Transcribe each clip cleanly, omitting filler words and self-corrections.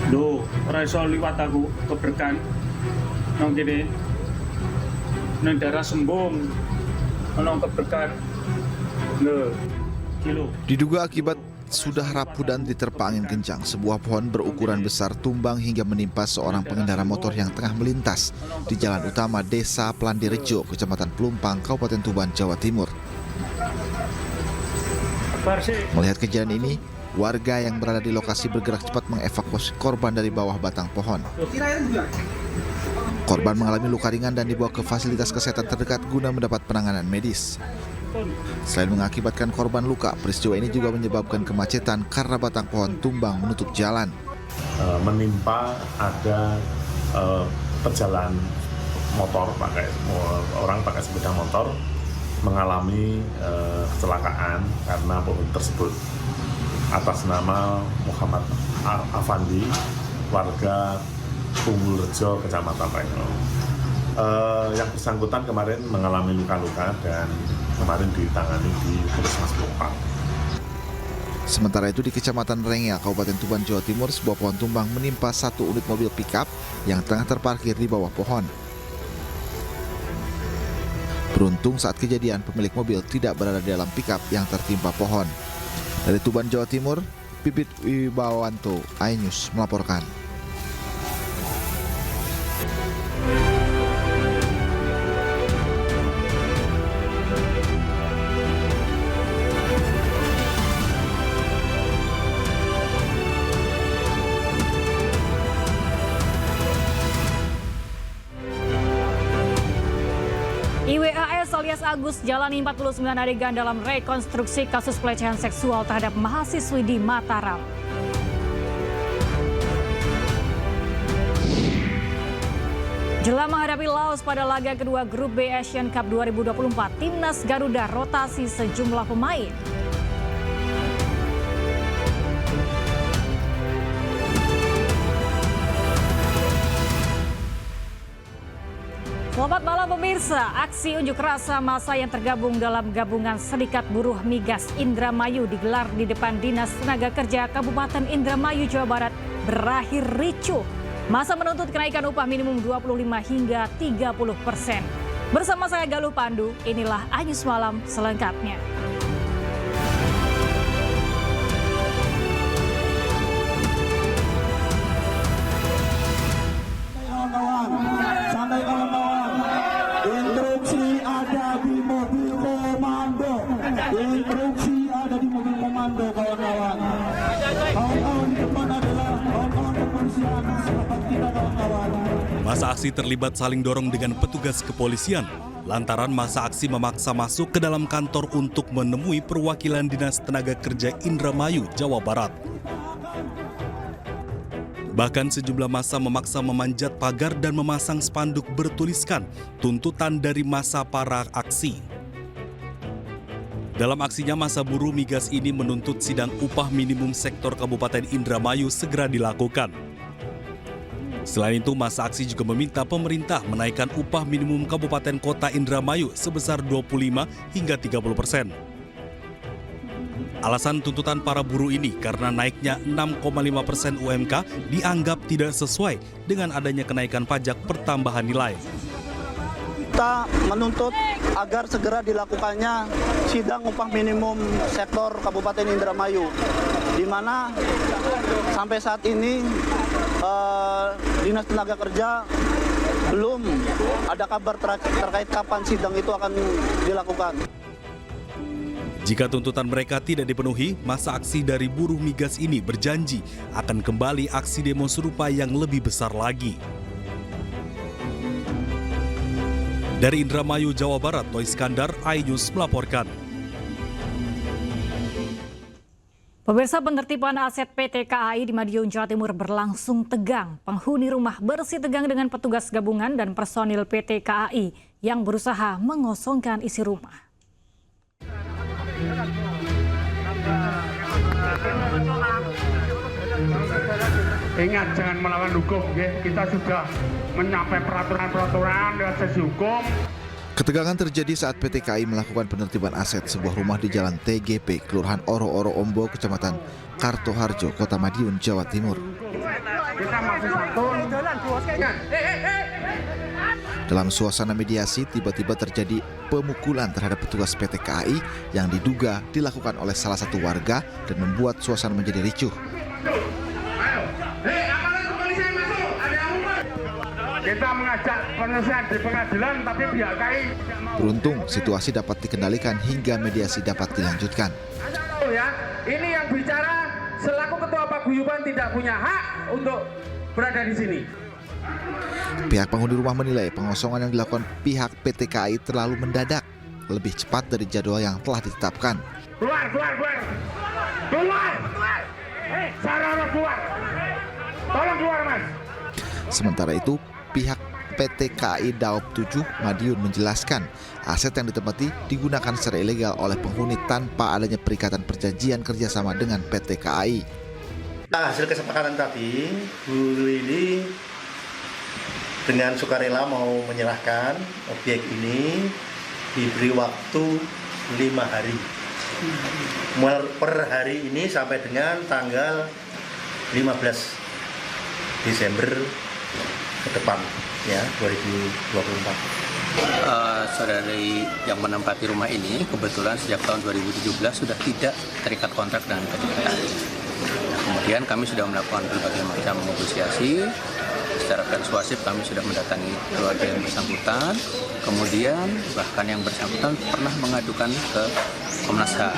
Do, ora iso liwat aku keberkan nang kene. Nang daerah Sembung ana keberkan. Lho, kilo. Diduga akibat sudah rapuh dan diterpa angin kencang, sebuah pohon berukuran besar tumbang hingga menimpa seorang pengendara motor yang tengah melintas di jalan utama Desa Plandirejo, Kecamatan Pelumpang, Kabupaten Tuban, Jawa Timur. Melihat kejadian ini, warga yang berada di lokasi bergerak cepat mengevakuasi korban dari bawah batang pohon. Korban mengalami luka ringan dan dibawa ke fasilitas kesehatan terdekat guna mendapat penanganan medis. Selain mengakibatkan korban luka, peristiwa ini juga menyebabkan kemacetan karena batang pohon tumbang menutup jalan. Menimpa ada pejalan motor, orang pakai sepeda motor mengalami kecelakaan karena pohon tersebut. Atas nama Muhammad Afandi, warga Tunggulrejo, Kecamatan Rengel. Yang bersangkutan kemarin mengalami luka-luka dan kemarin ditangani di Puskesmas Pelumpang. Sementara itu di Kecamatan Rengel, Kabupaten Tuban, Jawa Timur, sebuah pohon tumbang menimpa satu unit mobil pickup yang tengah terparkir di bawah pohon. Beruntung saat kejadian pemilik mobil tidak berada di dalam pickup yang tertimpa pohon. Dari Tuban, Jawa Timur, Pipit Wibawanto, iNews melaporkan. IWAS alias Agus jalani 49 adegan dalam rekonstruksi kasus pelecehan seksual terhadap mahasiswi di Mataram. Jelang menghadapi Laos pada laga kedua Grup B Asian Cup 2024, Timnas Garuda rotasi sejumlah pemain. Selamat malam pemirsa, aksi unjuk rasa massa yang tergabung dalam gabungan Serikat Buruh Migas Indramayu digelar di depan Dinas Tenaga Kerja Kabupaten Indramayu, Jawa Barat berakhir ricuh. Massa menuntut kenaikan upah minimum 25 hingga 30%. Bersama saya Galuh Pandu, inilah iNews Malam selengkapnya. Instruksi ada di mobil komando. Instruksi ada di mobil komando, kawan-kawan. Kawan-kawan di depan adalah kawan-kawan kepolisian. Selamat kita, kawan-kawan. Masa aksi terlibat saling dorong dengan petugas kepolisian. Lantaran masa aksi memaksa masuk ke dalam kantor untuk menemui perwakilan Dinas Tenaga Kerja Indramayu, Jawa Barat. Bahkan sejumlah massa memaksa memanjat pagar dan memasang spanduk bertuliskan tuntutan dari massa para aksi. Dalam aksinya, massa buruh migas ini menuntut sidang upah minimum sektor Kabupaten Indramayu segera dilakukan. Selain itu, massa aksi juga meminta pemerintah menaikkan upah minimum Kabupaten Kota Indramayu sebesar 25 hingga 30%. Alasan tuntutan para buruh ini karena naiknya 6,5% UMK dianggap tidak sesuai dengan adanya kenaikan pajak pertambahan nilai. Kita menuntut agar segera dilakukannya sidang upah minimum sektor Kabupaten Indramayu, di mana sampai saat ini Dinas Tenaga Kerja belum ada kabar terkait kapan sidang itu akan dilakukan. Jika tuntutan mereka tidak dipenuhi, masa aksi dari buruh migas ini berjanji akan kembali aksi demo serupa yang lebih besar lagi. Dari Indramayu, Jawa Barat, Toy Skandar, iNews melaporkan. Pemirsa, penertiban aset PT KAI di Madiun, Jawa Timur berlangsung tegang. Penghuni rumah bersih tegang dengan petugas gabungan dan personil PT KAI yang berusaha mengosongkan isi rumah. Ingat, jangan melawan hukum, ya. Kita sudah mencapai peraturan-peraturan dengan sesi hukum. Ketegangan terjadi saat PT KAI melakukan penertiban aset sebuah rumah di Jalan TGP, Kelurahan Oro-Oro Ombo, Kecamatan Kartoharjo, Kota Madiun, Jawa Timur. kita masih santun. Dalam suasana mediasi, tiba-tiba terjadi pemukulan terhadap petugas PT KAI yang diduga dilakukan oleh salah satu warga dan membuat suasana menjadi ricuh. Kita mengajak penyelesaian di pengadilan, tapi pihak KAI tidak mau. Beruntung, situasi dapat dikendalikan hingga mediasi dapat dilanjutkan. Ya, ini yang bicara selaku ketua paguyuban tidak punya hak untuk berada di sini. Pihak penghuni rumah menilai pengosongan yang dilakukan pihak PT KAI terlalu mendadak, lebih cepat dari jadwal yang telah ditetapkan. Keluar! Sarana keluar! Tolong keluar, Mas! Sementara itu, pihak PT KAI Daop 7 Madiun menjelaskan aset yang ditempati digunakan secara ilegal oleh penghuni tanpa adanya perikatan perjanjian kerjasama dengan PT KAI. Nah, hasil kesepakatan tadi, Bu Lili dengan sukarela mau menyerahkan objek ini, diberi waktu 5 hari. Per hari ini sampai dengan tanggal 15 Desember ke depan, ya, 2024. Saudari yang menempati rumah ini kebetulan sejak tahun 2017 sudah tidak terikat kontrak dengan PT KAI. Kemudian kami sudah melakukan berbagai macam negosiasi. Secara persuasif kami sudah mendatangi keluarga yang bersangkutan. Kemudian bahkan yang bersangkutan pernah mengadukan ke Komnas HAM.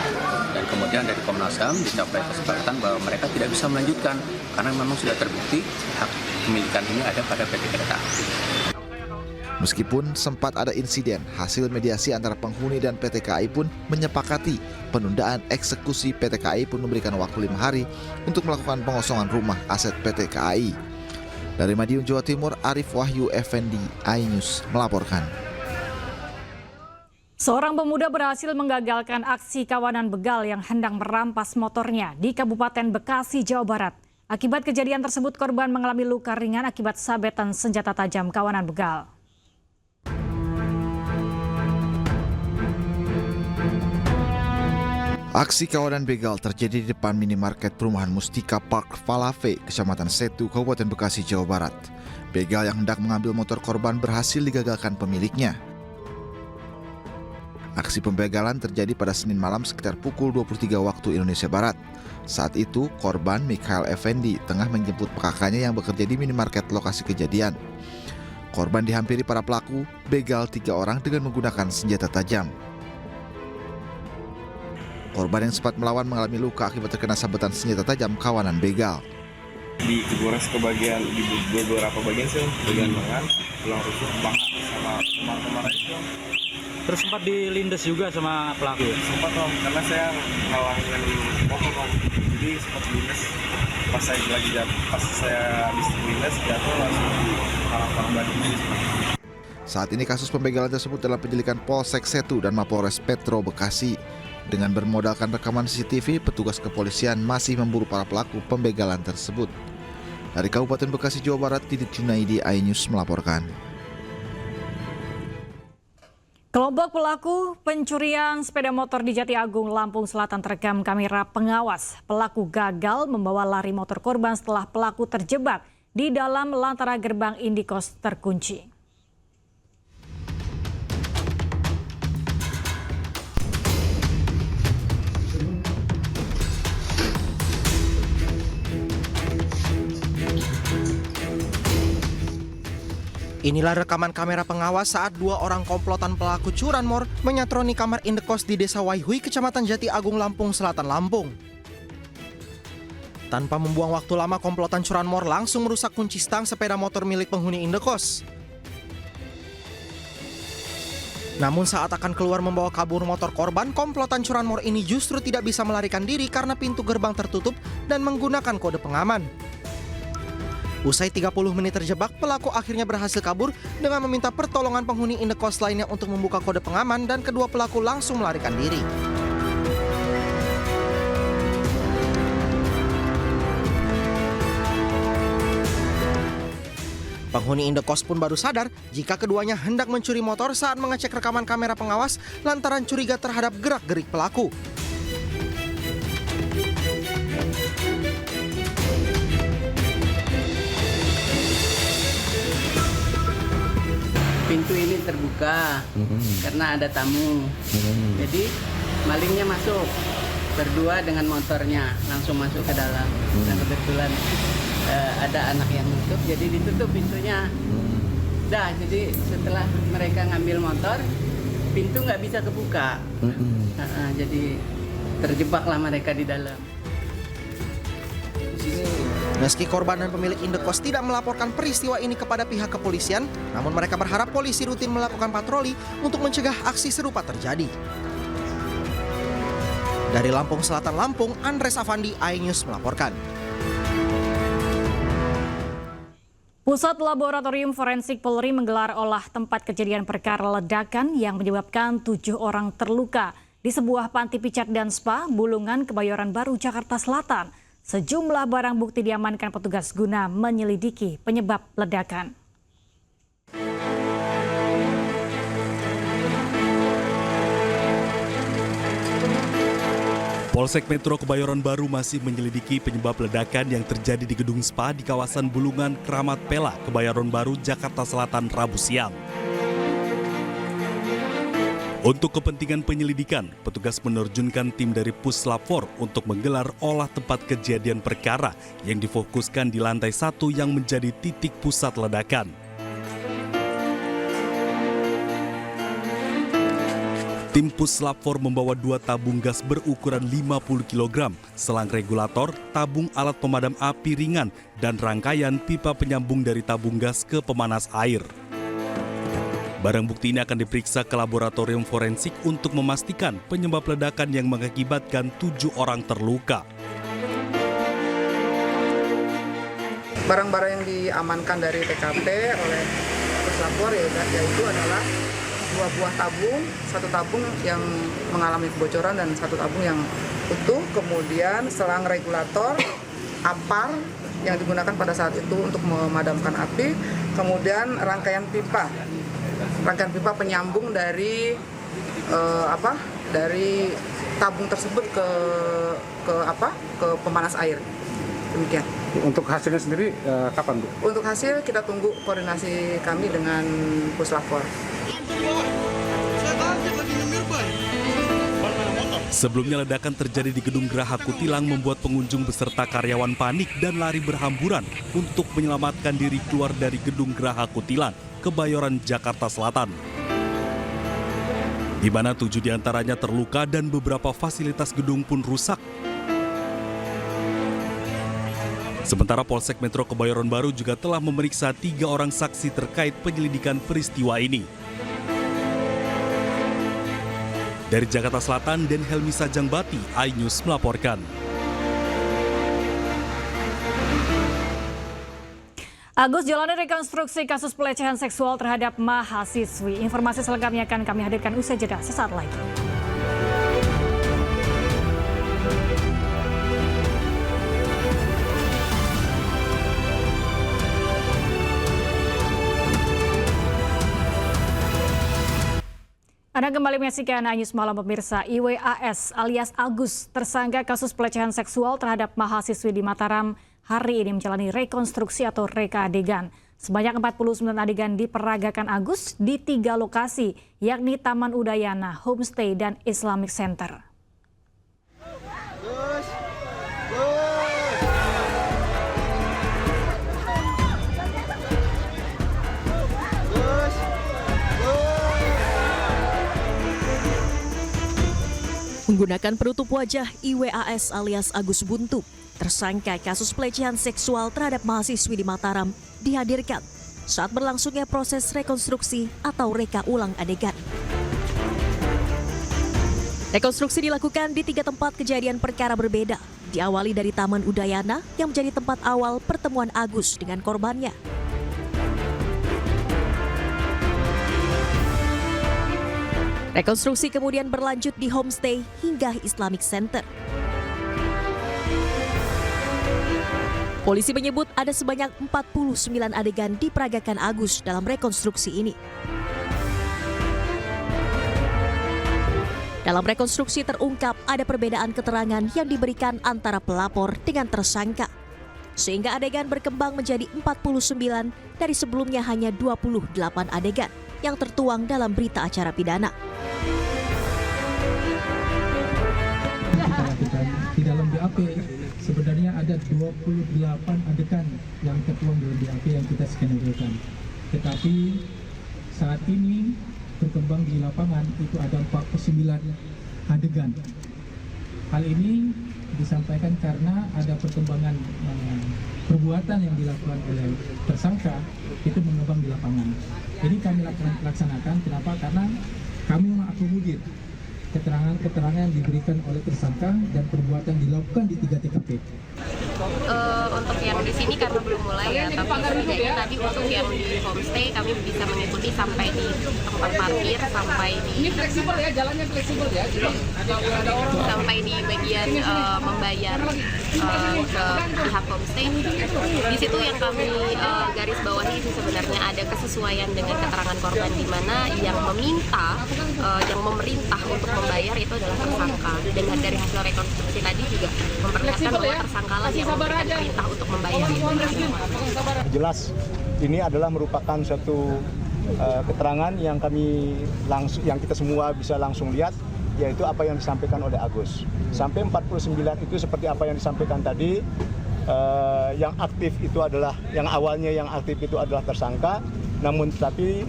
Dan kemudian dari Komnas HAM dicapai kesepakatan bahwa mereka tidak bisa melanjutkan karena memang sudah terbukti hak kepemilikan ini ada pada PT KAI. Meskipun sempat ada insiden, hasil mediasi antara penghuni dan PT KAI pun menyepakati penundaan eksekusi. PT KAI pun memberikan waktu 5 hari untuk melakukan pengosongan rumah aset PT KAI. Dari Madiun, Jawa Timur, Arif Wahyu Effendi, iNews melaporkan. Seorang pemuda berhasil menggagalkan aksi kawanan begal yang hendak merampas motornya di Kabupaten Bekasi, Jawa Barat. Akibat kejadian tersebut, korban mengalami luka ringan akibat sabetan senjata tajam kawanan begal. Aksi kawanan begal terjadi di depan minimarket perumahan Mustika Park Falave, Kecamatan Setu, Kabupaten Bekasi, Jawa Barat. Begal yang hendak mengambil motor korban berhasil digagalkan pemiliknya. Aksi pembegalan terjadi pada Senin malam sekitar pukul 23 waktu Indonesia Barat. Saat itu, korban Mikhail Effendi tengah menjemput kakaknya yang bekerja di minimarket lokasi kejadian. Korban dihampiri para pelaku begal 3 orang dengan menggunakan senjata tajam. Korban yang sempat melawan mengalami luka akibat terkena sabetan senjata tajam kawanan begal. Dikuras ke bagian, di beberapa bagian sih, bagian lengan, tulang rusuk, paha, sama kemarin itu. Terus sempat dilindas juga sama pelaku? Sempat om, karena saya ngalangin motor om, jadi sempat dilindas. Pas saya lagi jatuh, pas saya habis dilindas jatuh langsung dihalang badannya. Saat ini kasus pembegalan tersebut dalam penyelidikan Polsek Setu dan Mapolres Metro Bekasi. Dengan bermodalkan rekaman CCTV, petugas kepolisian masih memburu para pelaku pembegalan tersebut. Dari Kabupaten Bekasi, Jawa Barat, Didit Junaidi, iNews melaporkan. Kelompok pelaku pencurian sepeda motor di Jati Agung, Lampung Selatan terekam kamera pengawas. Pelaku gagal membawa lari motor korban setelah pelaku terjebak di dalam lantaran gerbang Indikos terkunci. Inilah rekaman kamera pengawas saat 2 orang komplotan pelaku curanmor menyatroni kamar indekos di Desa Waihui, Kecamatan Jati Agung, Lampung Selatan, Lampung. Tanpa membuang waktu lama, komplotan curanmor langsung merusak kunci stang sepeda motor milik penghuni indekos. Namun saat akan keluar membawa kabur motor korban, komplotan curanmor ini justru tidak bisa melarikan diri karena pintu gerbang tertutup dan menggunakan kode pengaman. Usai 30 menit terjebak, pelaku akhirnya berhasil kabur dengan meminta pertolongan penghuni indekos lainnya untuk membuka kode pengaman dan kedua pelaku langsung melarikan diri. Penghuni indekos pun baru sadar jika keduanya hendak mencuri motor saat mengecek rekaman kamera pengawas lantaran curiga terhadap gerak-gerik pelaku. terbuka karena ada tamu. Jadi malingnya masuk berdua dengan motornya langsung masuk ke dalam. Nah, kebetulan ada anak yang nutup, jadi ditutup pintunya. Jadi setelah mereka ngambil motor, pintu nggak bisa kebuka. Jadi terjebaklah mereka di dalam. Meski korban dan pemilik indekos tidak melaporkan peristiwa ini kepada pihak kepolisian, namun mereka berharap polisi rutin melakukan patroli untuk mencegah aksi serupa terjadi. Dari Lampung Selatan, Lampung, Andres Avandi, iNews melaporkan. Pusat Laboratorium Forensik Polri menggelar olah tempat kejadian perkara ledakan yang menyebabkan 7 orang terluka di sebuah panti pijat dan spa Bulungan, Kebayoran Baru, Jakarta Selatan. Sejumlah barang bukti diamankan petugas guna menyelidiki penyebab ledakan. Polsek Metro Kebayoran Baru masih menyelidiki penyebab ledakan yang terjadi di gedung spa di kawasan Bulungan, Kramat Pela, Kebayoran Baru, Jakarta Selatan, Rabu siang. Untuk kepentingan penyelidikan, petugas menerjunkan tim dari Puslap 4 untuk menggelar olah tempat kejadian perkara yang difokuskan di lantai 1 yang menjadi titik pusat ledakan. Tim Puslap 4 membawa 2 tabung gas berukuran 50 kg, selang regulator, tabung alat pemadam api ringan, dan rangkaian pipa penyambung dari tabung gas ke pemanas air. Barang bukti ini akan diperiksa ke laboratorium forensik untuk memastikan penyebab ledakan yang mengakibatkan 7 orang terluka. Barang-barang yang diamankan dari TKP oleh Puslap 4 yaitu adalah 2 buah tabung, 1 tabung yang mengalami kebocoran dan 1 tabung yang utuh, kemudian selang regulator, apar yang digunakan pada saat itu untuk memadamkan api, kemudian rangkaian pipa penyambung dari dari tabung tersebut ke pemanas air. Demikian. Untuk hasilnya sendiri kapan, Bu? Untuk hasil kita tunggu koordinasi kami dengan Puslap 4. Sebelumnya ledakan terjadi di gedung Geraha Kutilang membuat pengunjung beserta karyawan panik dan lari berhamburan untuk menyelamatkan diri keluar dari gedung Geraha Kutilang, Kebayoran, Jakarta Selatan. Di mana 7 diantaranya terluka dan beberapa fasilitas gedung pun rusak. Sementara Polsek Metro Kebayoran Baru juga telah memeriksa 3 orang saksi terkait penyelidikan peristiwa ini. Dari Jakarta Selatan, Den Helmi Sajangbati, iNews melaporkan. Agus jalani rekonstruksi kasus pelecehan seksual terhadap mahasiswi. Informasi selengkapnya akan kami hadirkan usai jeda sesaat lagi. Anda kembali menyaksikan iNews Malam pemirsa. IWAS alias Agus, tersangka kasus pelecehan seksual terhadap mahasiswi di Mataram, hari ini menjalani rekonstruksi atau reka adegan. Sebanyak 49 adegan diperagakan Agus di 3 lokasi, yakni Taman Udayana, Homestay, dan Islamic Center. Menggunakan penutup wajah, IWAS alias Agus Buntu, tersangka kasus pelecehan seksual terhadap mahasiswi di Mataram, dihadirkan saat berlangsungnya proses rekonstruksi atau reka ulang adegan. Rekonstruksi dilakukan di 3 tempat kejadian perkara berbeda, diawali dari Taman Udayana yang menjadi tempat awal pertemuan Agus dengan korbannya. Rekonstruksi kemudian berlanjut di Homestay hingga Islamic Center. Polisi menyebut ada sebanyak 49 adegan diperagakan Agus dalam rekonstruksi ini. Dalam rekonstruksi terungkap ada perbedaan keterangan yang diberikan antara pelapor dengan tersangka, sehingga adegan berkembang menjadi 49 dari sebelumnya hanya 28 adegan. yang tertuang dalam berita acara pidana. Di dalam BAP sebenarnya ada 28 adegan yang tertuang dalam BAP yang kita skenario-kan. Tetapi saat ini berkembang di lapangan itu ada 49 adegan. Hal ini disampaikan karena ada perkembangan perbuatan yang dilakukan oleh tersangka itu mengembang di lapangan. Ini kami laksanakan. Kenapa? Karena kami mengakomodir keterangan-keterangan yang diberikan oleh tersangka dan perbuatan dilakukan di 3 TKP. Untuk yang di sini karena belum mulai ya, tapi setidaknya tadi untuk yang di homestay kami bisa mengikuti sampai di tempat parkir, sampai di fleksibel ya, jalannya fleksibel ya, sampai di bagian membayar ke pihak homestay. Di situ yang kami garis bawahi sebenarnya ada kesesuaian dengan keterangan korban, di mana yang meminta, yang memerintah untuk membayar itu adalah tersangka. Dan dari hasil rekonstruksi tadi juga memperlihatkan bahwa tersangka lah yang memberikan perintah untuk membayar itu. Jelas ini adalah merupakan suatu keterangan yang yang kita semua bisa langsung lihat, yaitu apa yang disampaikan oleh Agus. Sampai 49 itu seperti apa yang disampaikan tadi, yang aktif itu adalah, yang awalnya yang aktif itu adalah tersangka, namun tetapi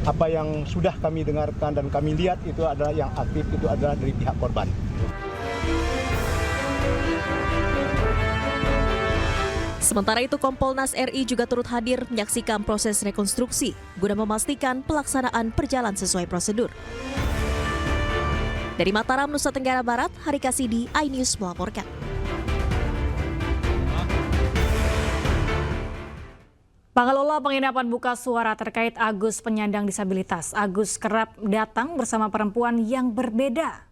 apa yang sudah kami dengarkan dan kami lihat itu adalah yang aktif itu adalah dari pihak korban. Sementara itu, Kompolnas RI juga turut hadir menyaksikan proses rekonstruksi guna memastikan pelaksanaan berjalan sesuai prosedur. Dari Mataram, Nusa Tenggara Barat, Hari Kasidi, iNews melaporkan. Pengelola penginapan buka suara terkait Agus penyandang disabilitas. Agus kerap datang bersama perempuan yang berbeda.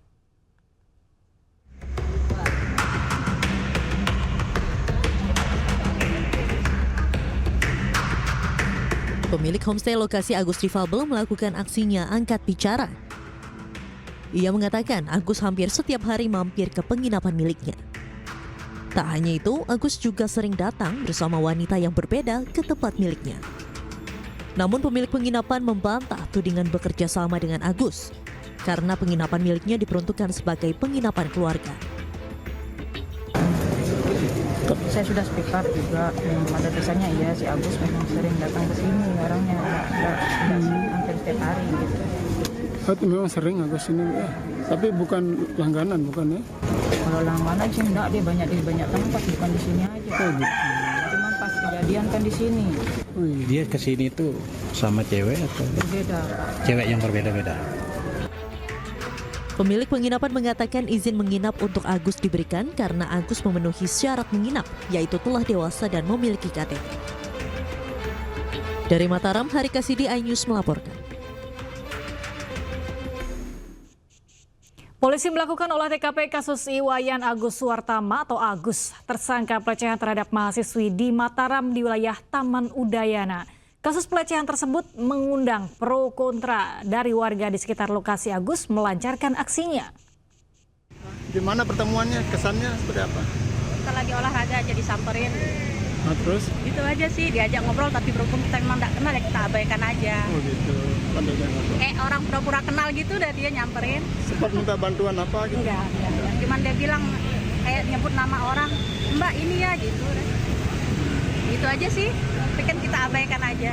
Pemilik homestay lokasi Agus Difabel melakukan aksinya angkat bicara. Ia mengatakan Agus hampir setiap hari mampir ke penginapan miliknya. Tak hanya itu, Agus juga sering datang bersama wanita yang berbeda ke tempat miliknya. Namun pemilik penginapan membantah tudingan bekerja sama dengan Agus, karena penginapan miliknya diperuntukkan sebagai penginapan keluarga. Saya sudah speak up juga, pada dasarnya iya si Agus memang sering datang ke sini orangnya, hampir setiap hari gitu. Itu memang sering Agus ini ya, tapi bukan langganan bukan ya? Kalau langganan sih enggak, dia banyak di banyak tempat, bukan di sini aja. Oh, gitu. Cuman pas kejadian kan di sini. Dia ke sini tuh sama cewek atau? Berbeda. Cewek yang berbeda-beda. Pemilik penginapan mengatakan izin menginap untuk Agus diberikan karena Agus memenuhi syarat menginap, yaitu telah dewasa dan memiliki KTP. Dari Mataram, Hari Kasidi, iNews melaporkan. Polisi melakukan olah TKP kasus Iwayan Agus Suwartama atau Agus, tersangka pelecehan terhadap mahasiswi di Mataram di wilayah Taman Udayana. Kasus pelecehan tersebut mengundang pro kontra dari warga di sekitar lokasi Agus melancarkan aksinya. Gimana pertemuannya? Kesannya seperti apa? Kita lagi olahraga aja disamperin. Nah, terus? Gitu aja sih, diajak ngobrol tapi berhubung kita memang tidak kenal ya kita abaikan aja. Oh gitu, kayak orang pura-pura kenal gitu udah dia nyamperin. Sempat minta bantuan apa gitu? Enggak. Cuman dia bilang kayak nyebut nama orang, Mbak ini ya gitu. Gitu aja sih, tapi kan kita abaikan aja.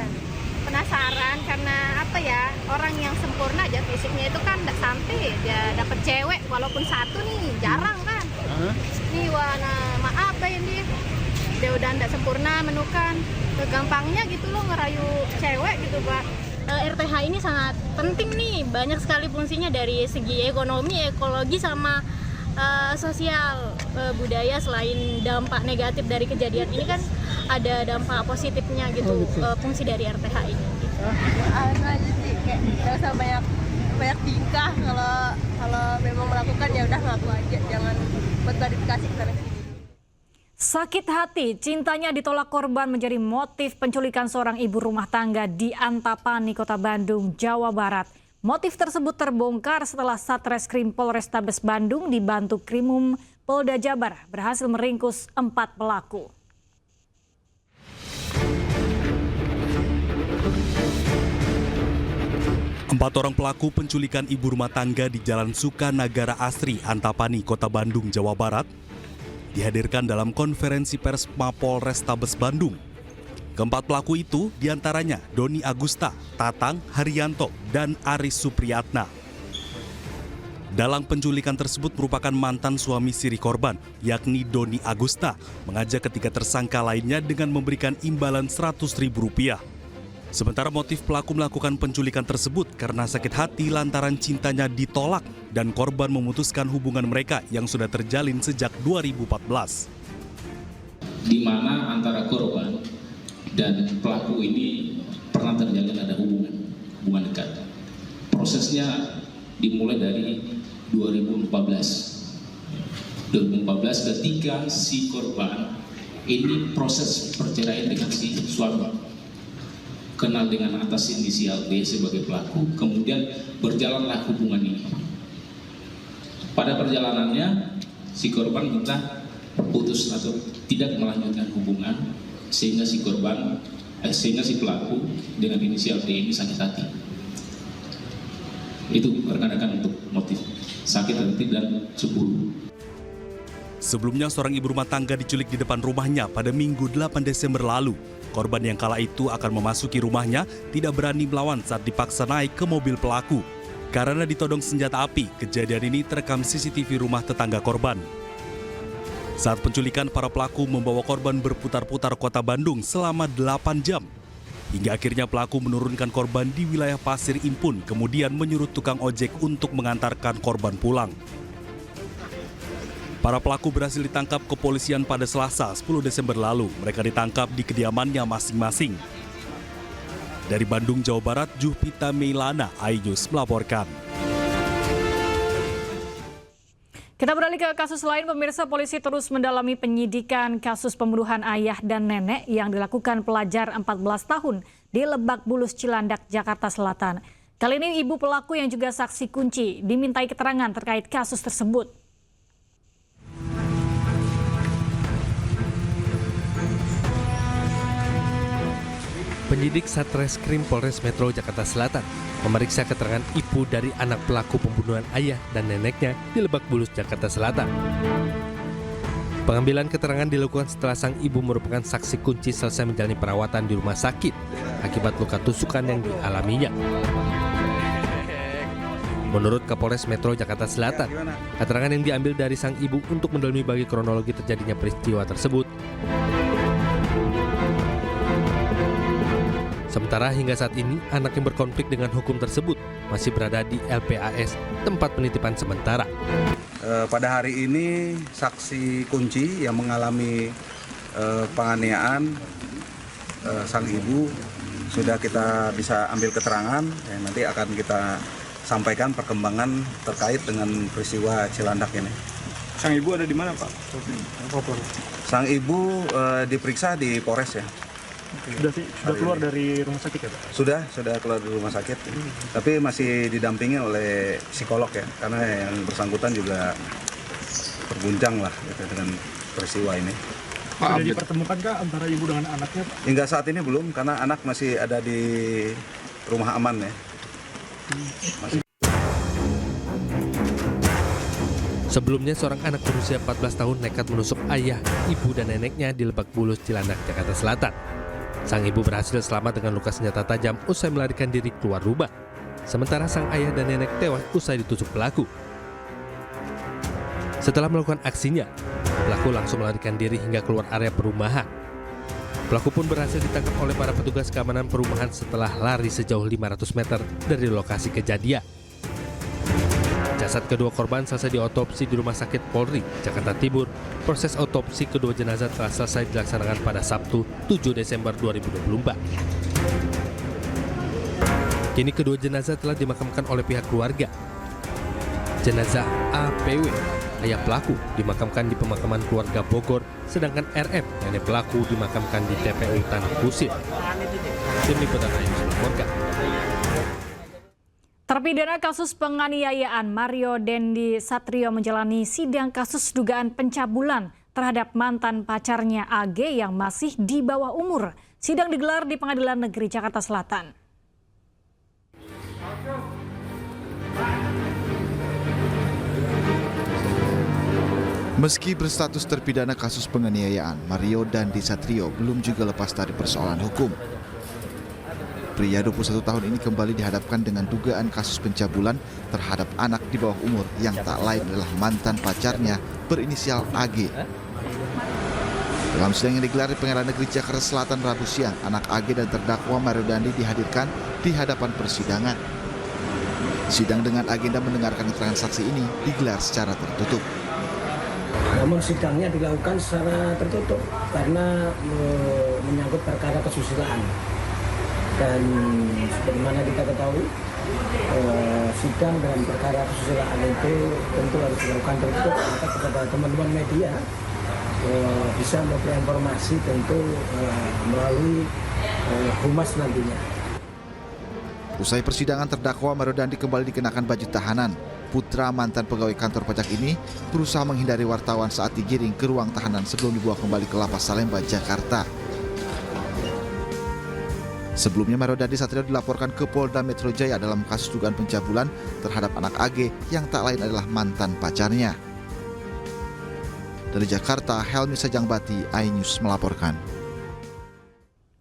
Penasaran karena apa ya, orang yang sempurna aja fisiknya itu kan nggak sampai dia dapet cewek walaupun satu nih, jarang kan. Nih warna maaf ini dia udah nggak sempurna menukan, gampangnya gitu loh ngerayu cewek gitu Pak. RTH ini sangat penting nih, banyak sekali fungsinya dari segi ekonomi, ekologi sama sosial, budaya. Selain dampak negatif dari kejadian ini kan ada dampak positifnya gitu, fungsi dari RTH ini gitu. Aja sih kayak nggak usah banyak tingkah, kalau memang melakukan ya udah ngaku aja, jangan buat klarifikasi ke sana sini. Sakit hati, cintanya ditolak korban menjadi motif penculikan seorang ibu rumah tangga di Antapani, Kota Bandung, Jawa Barat. Motif tersebut terbongkar setelah Satreskrim Polrestabes Bandung dibantu Krimum Polda Jabar berhasil meringkus 4 pelaku. 4 orang pelaku penculikan ibu rumah tangga di Jalan Sukanagara Asri, Antapani, Kota Bandung, Jawa Barat, dihadirkan dalam konferensi pers Mapol Restabes Bandung. Keempat pelaku itu diantaranya Doni Agusta, Tatang Haryanto, dan Aris Supriyatna. Dalam penculikan tersebut merupakan mantan suami siri korban, yakni Doni Agusta, mengajak ketiga tersangka lainnya dengan memberikan imbalan Rp100.000. Sementara motif pelaku melakukan penculikan tersebut karena sakit hati lantaran cintanya ditolak dan korban memutuskan hubungan mereka yang sudah terjalin sejak 2014. Di mana antara korban dan pelaku ini pernah terjalin ada hubungan dekat. Prosesnya dimulai dari 2014 ketika si korban ini proses perceraian dengan si suami, kenal dengan atas inisial D sebagai pelaku, kemudian berjalanlah hubungan ini. Pada perjalanannya si korban minta putus atau tidak melanjutkan hubungan, sehingga si pelaku dengan inisial D ini sakit hati. Itu rekan-rekan untuk motif sakit hati dan cemburu. Sebelumnya seorang ibu rumah tangga diculik di depan rumahnya pada Minggu 8 Desember lalu. Korban yang kala itu akan memasuki rumahnya tidak berani melawan saat dipaksa naik ke mobil pelaku. Karena ditodong senjata api, kejadian ini terekam CCTV rumah tetangga korban. Saat penculikan, para pelaku membawa korban berputar-putar kota Bandung selama 8 jam. Hingga akhirnya pelaku menurunkan korban di wilayah Pasir Impun, kemudian menyuruh tukang ojek untuk mengantarkan korban pulang. Para pelaku berhasil ditangkap kepolisian pada Selasa 10 Desember lalu. Mereka ditangkap di kediamannya masing-masing. Dari Bandung, Jawa Barat, Juhpita Meilana, iNews melaporkan. Kita beralih ke kasus lain, pemirsa. Polisi terus mendalami penyidikan kasus pembunuhan ayah dan nenek yang dilakukan pelajar 14 tahun di Lebak Bulus, Cilandak, Jakarta Selatan. Kali ini ibu pelaku yang juga saksi kunci dimintai keterangan terkait kasus tersebut. Penyidik Satreskrim Polres Metro Jakarta Selatan memeriksa keterangan ibu dari anak pelaku pembunuhan ayah dan neneknya di Lebak Bulus, Jakarta Selatan. Pengambilan keterangan dilakukan setelah sang ibu merupakan saksi kunci selesai menjalani perawatan di rumah sakit akibat luka tusukan yang dialaminya. Menurut Kapolres Metro Jakarta Selatan, keterangan yang diambil dari sang ibu untuk mendalami bagi kronologi terjadinya peristiwa tersebut. Sementara hingga saat ini, anak yang berkonflik dengan hukum tersebut masih berada di LPAS, tempat penitipan sementara. Pada hari ini, saksi kunci yang mengalami penganiayaan sang ibu sudah kita bisa ambil keterangan. Nanti akan kita sampaikan perkembangan terkait dengan peristiwa Cilandak ini. Sang ibu ada di mana, Pak? Sang ibu diperiksa di Polres ya. Sudah keluar dari rumah sakit ya, Pak? Sudah keluar dari rumah sakit. Tapi masih didampingi oleh psikolog ya, karena yang bersangkutan juga terguncang lah dengan peristiwa ini. Sudah dipertemukankah antara ibu dengan anaknya, Pak? Hingga saat ini belum, karena anak masih ada di rumah aman ya. Sebelumnya seorang anak berusia 14 tahun nekat menusuk ayah, ibu dan neneknya di Lebak Bulus, Cilandak, Jakarta Selatan. Sang ibu berhasil selamat dengan luka senjata tajam usai melarikan diri keluar rumah. Sementara sang ayah dan nenek tewas usai ditusuk pelaku. Setelah melakukan aksinya, pelaku langsung melarikan diri hingga keluar area perumahan. Pelaku pun berhasil ditangkap oleh para petugas keamanan perumahan setelah lari sejauh 500 meter dari lokasi kejadian. Jasad kedua korban selesai diotopsi di Rumah Sakit Polri, Jakarta Timur. Proses otopsi kedua jenazah telah selesai dilaksanakan pada Sabtu, 7 Desember 2024. Kini kedua jenazah telah dimakamkan oleh pihak keluarga. Jenazah APW, ayah pelaku, dimakamkan di pemakaman keluarga Bogor, sedangkan RM, nenek pelaku, dimakamkan di TPU Tanah Kusir. Tim Liputan iNews melaporkan. Terpidana kasus penganiayaan Mario Dendi Satrio menjalani sidang kasus dugaan pencabulan terhadap mantan pacarnya AG yang masih di bawah umur. Sidang digelar di Pengadilan Negeri Jakarta Selatan. Meski berstatus terpidana kasus penganiayaan, Mario Dandi Satrio belum juga lepas dari persoalan hukum. Pria 21 tahun ini kembali dihadapkan dengan dugaan kasus pencabulan terhadap anak di bawah umur yang tak lain adalah mantan pacarnya berinisial AG. Dalam sidang yang digelar di Pengadilan Negeri Jakarta Selatan Rabu siang, anak AG dan terdakwa Mario Dandi dihadirkan di hadapan persidangan. Sidang dengan agenda mendengarkan keterangan saksi ini digelar secara tertutup. Namun sidangnya dilakukan secara tertutup karena menyangkut perkara kesusilaan. Dan sebagaimana kita ketahui, sidang dalam perkara kesusilaan itu tentu harus dilakukan tertutup. Maka kepada teman-teman media bisa memberi informasi tentu melalui humas nantinya. Usai persidangan, terdakwa Mario Dandi kembali dikenakan baju tahanan. Putra mantan pegawai kantor pajak ini berusaha menghindari wartawan saat digiring ke ruang tahanan sebelum dibawa kembali ke Lapas Salemba, Jakarta. Sebelumnya Mario Dandi Satrio dilaporkan ke Polda Metro Jaya dalam kasus dugaan pencabulan terhadap anak AG yang tak lain adalah mantan pacarnya. Dari Jakarta, Helmi Sajangbati, iNews melaporkan.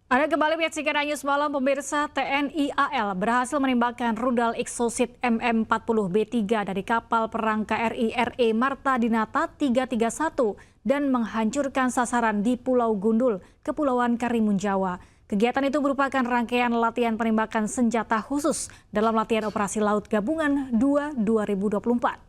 Anda kembali menyaksikan iNews Malam, pemirsa. TNI AL berhasil menembakkan rudal Exocet MM40B3 dari kapal perang KRI RE Marta Dinata 331 dan menghancurkan sasaran di Pulau Gundul, Kepulauan Karimun Jawa. Kegiatan itu merupakan rangkaian latihan penembakan senjata khusus dalam latihan Operasi Laut Gabungan 2 2024.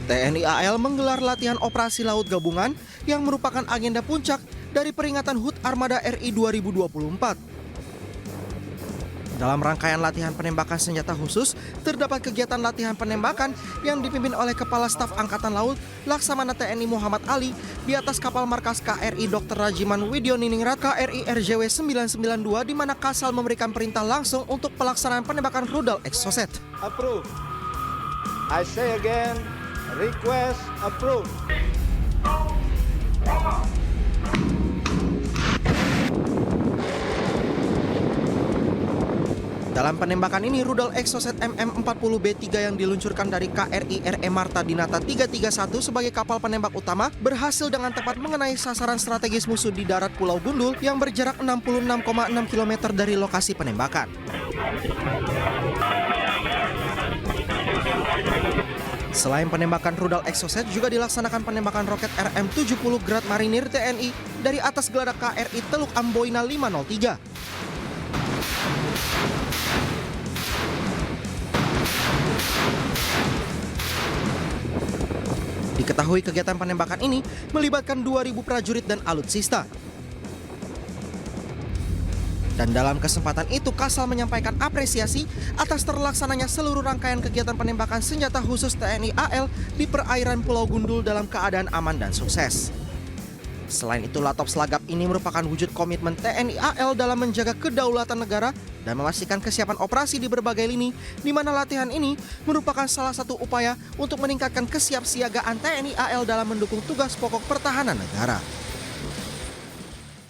TNI AL menggelar latihan Operasi Laut Gabungan yang merupakan agenda puncak dari peringatan HUT Armada RI 2024. Dalam rangkaian latihan penembakan senjata khusus, terdapat kegiatan latihan penembakan yang dipimpin oleh Kepala Staf Angkatan Laut Laksamana TNI Muhammad Ali di atas kapal markas KRI Dr. Rajiman Widioningrat KRI RJW 992, di mana Kasal memberikan perintah langsung untuk pelaksanaan penembakan rudal Exocet. Approve. I say again, request approved. Dalam penembakan ini, rudal Exocet MM40B3 yang diluncurkan dari KRI RE Marta Dinata 331 sebagai kapal penembak utama berhasil dengan tepat mengenai sasaran strategis musuh di darat Pulau Gundul yang berjarak 66,6 km dari lokasi penembakan. Selain penembakan rudal Exocet, juga dilaksanakan penembakan roket RM70 Grad Marinir TNI dari atas geladak KRI Teluk Amboina 503. Diketahui kegiatan penembakan ini melibatkan 2.000 prajurit dan alutsista. Dan dalam kesempatan itu, Kasal menyampaikan apresiasi atas terlaksananya seluruh rangkaian kegiatan penembakan senjata khusus TNI AL di perairan Pulau Gundul dalam keadaan aman dan sukses. Selain itu, Latop Slagap ini merupakan wujud komitmen TNI AL dalam menjaga kedaulatan negara dan memastikan kesiapan operasi di berbagai lini, di mana latihan ini merupakan salah satu upaya untuk meningkatkan kesiapsiagaan TNI AL dalam mendukung tugas pokok pertahanan negara.